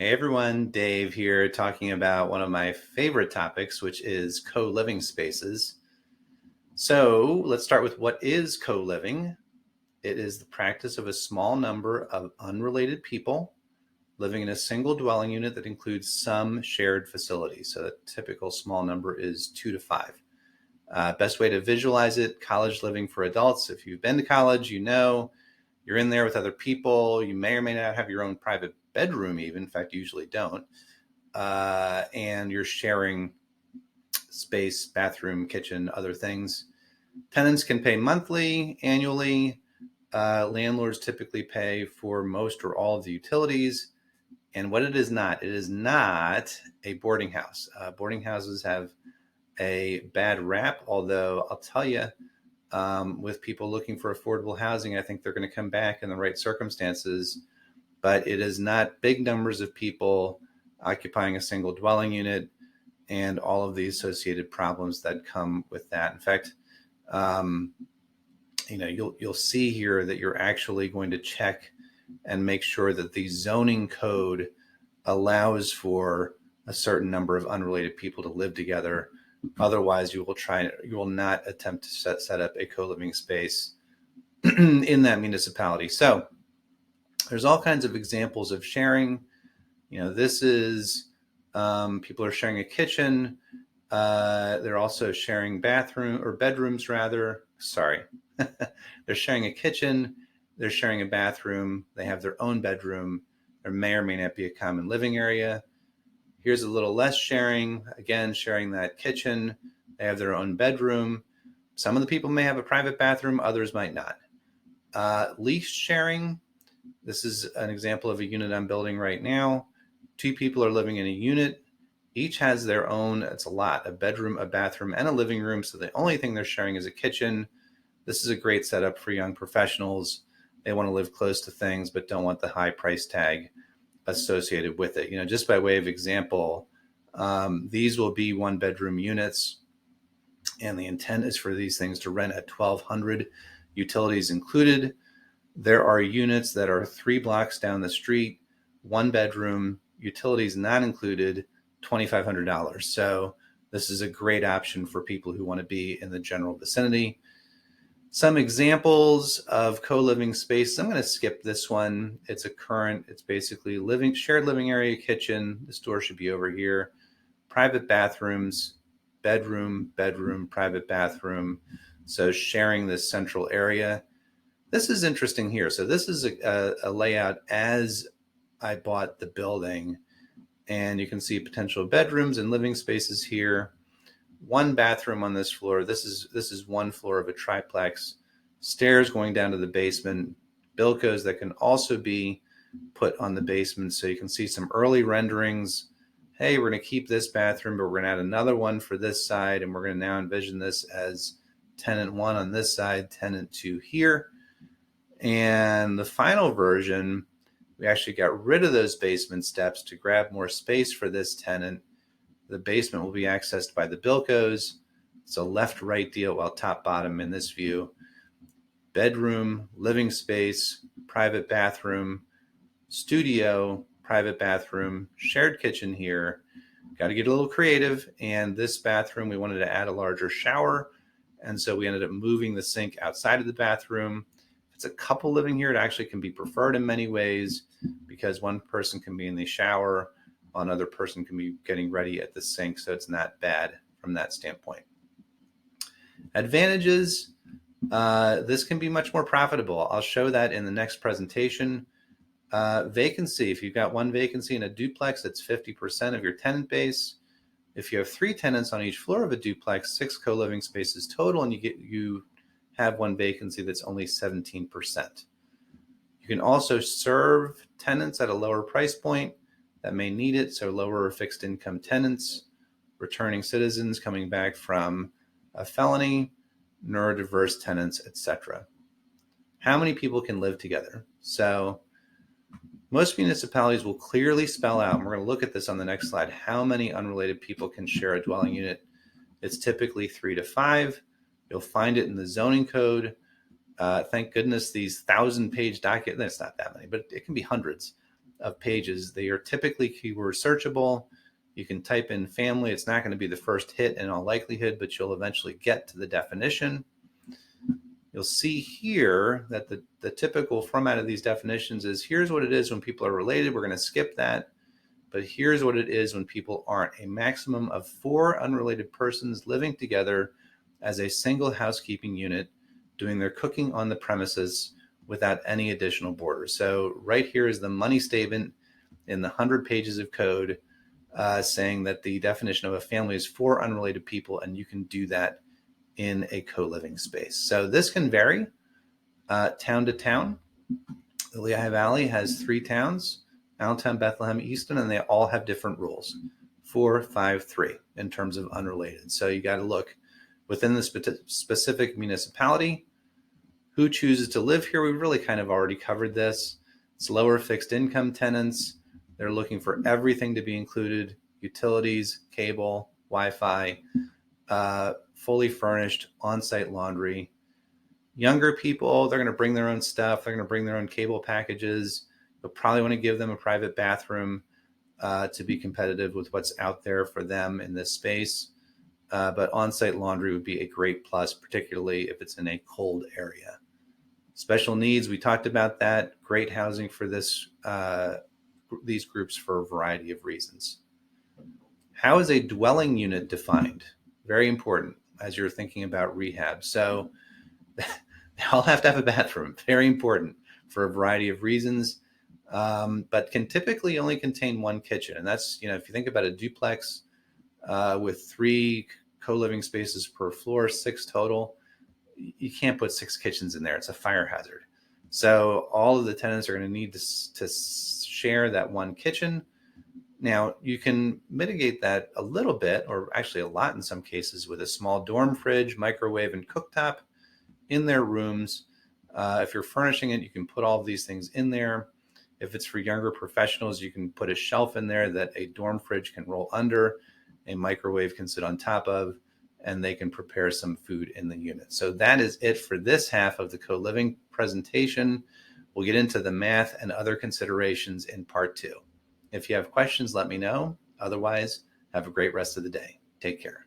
Hey everyone, Dave here talking about one of my favorite topics, which is co-living spaces. So let's start with what is co-living. It is the practice of a small number of unrelated people living in a single dwelling unit that includes some shared facilities. So the typical small number is 2 to 5. Best way to visualize it, college living for adults. If you've been to college, you know you're in there with other people. You may or may not have your own private bedroom even. In fact, you usually don't. And you're sharing space, bathroom, kitchen, other things. Tenants can pay monthly, annually. Landlords typically pay for most or all of the utilities. And what it is not a boarding house. Boarding houses have a bad rap, although I'll tell you, with people looking for affordable housing, I think they're going to come back in the right circumstances. But it is not big numbers of people occupying a single dwelling unit and all of the associated problems that come with that. In fact, um, you'll see here that you're actually going to check and make sure that the zoning code allows for a certain number of unrelated people to live together. Otherwise, you will not attempt to set up a co-living space in that municipality. So there's all kinds of examples of sharing. This is people are sharing a kitchen. They're also sharing bedrooms rather. Sorry. They're sharing a kitchen. They're sharing a bathroom. They have their own bedroom. There may or may not be a common living area. Here's a little less sharing. Again, sharing that kitchen. They have their own bedroom. Some of the people may have a private bathroom. Others might not. Lease sharing. This is an example of a unit I'm building right now. 2 people are living in a unit. Each has their own, it's a bedroom, a bathroom, and a living room. So the only thing they're sharing is a kitchen. This is a great setup for young professionals. They want to live close to things, but don't want the high price tag associated with it. Just by way of example, these will be 1-bedroom units. And the intent is for these things to rent at $1,200, utilities included. There are units that are 3 blocks down the street, 1-bedroom, utilities not included, $2,500. So this is a great option for people who want to be in the general vicinity. Some examples of co-living space. I'm going to skip this one. It's basically shared living area, kitchen. This door should be over here. Private bathrooms, bedroom, private bathroom. So sharing this central area. This is interesting here. So this is a layout as I bought the building, and you can see potential bedrooms and living spaces here. 1 bathroom on this floor. This is 1 floor of a triplex. Stairs going down to the basement. Bilcos that can also be put on the basement. So you can see some early renderings. Hey, we're going to keep this bathroom, but we're going to add another one for this side, and we're going to now envision this as tenant 1 on this side, tenant 2 here. And the final version, we actually got rid of those basement steps to grab more space for this tenant. The basement will be accessed by the Bilcos. It's a left-right deal, while top-bottom in this view. Bedroom, living space, private bathroom, studio, private bathroom, shared kitchen here. Got to get a little creative. And this bathroom, we wanted to add a larger shower. And so we ended up moving the sink outside of the bathroom. If it's a couple living here, it actually can be preferred in many ways, because one person can be in the shower, another person can be getting ready at the sink. So it's not bad from that standpoint. Advantages. This can be much more profitable. I'll show that in the next presentation. Vacancy. If you've got 1 vacancy in a duplex, it's 50% of your tenant base. If you have 3 tenants on each floor of a duplex, 6 co-living spaces total, and you have 1 vacancy, that's only 17%. You can also serve tenants at a lower price point that may need it. So lower or fixed income tenants, returning citizens coming back from a felony, neurodiverse tenants, etc. How many people can live together? So most municipalities will clearly spell out, and we're going to look at this on the next slide, how many unrelated people can share a dwelling unit. It's typically 3 to 5. You'll find it in the zoning code. Thank goodness these 1,000-page documents, that's not that many, but it can be hundreds. of pages. They are typically keyword searchable. You can type in family. It's not going to be the first hit in all likelihood, but you'll eventually get to the definition. You'll see here that the typical format of these definitions is here's what it is when people are related. We're going to skip that. But here's what it is when people aren't. A maximum of 4 unrelated persons living together as a single housekeeping unit, doing their cooking on the premises without any additional borders. So right here is the money statement in the 100 pages of code saying that the definition of a family is 4 unrelated people, and you can do that in a co-living space. So this can vary town to town. The Lehigh Valley has 3 towns, Allentown, Bethlehem, Easton, and they all have different rules, 4, 5, 3 in terms of unrelated. So you got to look within the specific municipality, who chooses to live here. We really kind of already covered this. It's lower fixed income tenants. They're looking for everything to be included, utilities, cable, Wi-Fi, fully furnished, on-site laundry. Younger people, they're going to bring their own stuff. They're going to bring their own cable packages. You'll probably want to give them a private bathroom to be competitive with what's out there for them in this space. But on-site laundry would be a great plus, particularly if it's in a cold area. Special needs, we talked about that. Great housing for these groups for a variety of reasons. How is a dwelling unit defined? Very important as you're thinking about rehab. So they all have to have a bathroom. Very important for a variety of reasons, but can typically only contain 1 kitchen. And that's, if you think about a duplex with 3 co-living spaces per floor, 6 total, you can't put 6 kitchens in there. It's a fire hazard. So all of the tenants are going to need to share that 1 kitchen. Now, you can mitigate that a little bit, or actually a lot in some cases, with a small dorm fridge, microwave, and cooktop in their rooms. If you're furnishing it, you can put all of these things in there. If it's for younger professionals, you can put a shelf in there that a dorm fridge can roll under, a microwave can sit on top of, and they can prepare some food in the unit. So that is it for this half of the co-living presentation. We'll get into the math and other considerations in part 2. If you have questions, let me know. Otherwise, have a great rest of the day. Take care.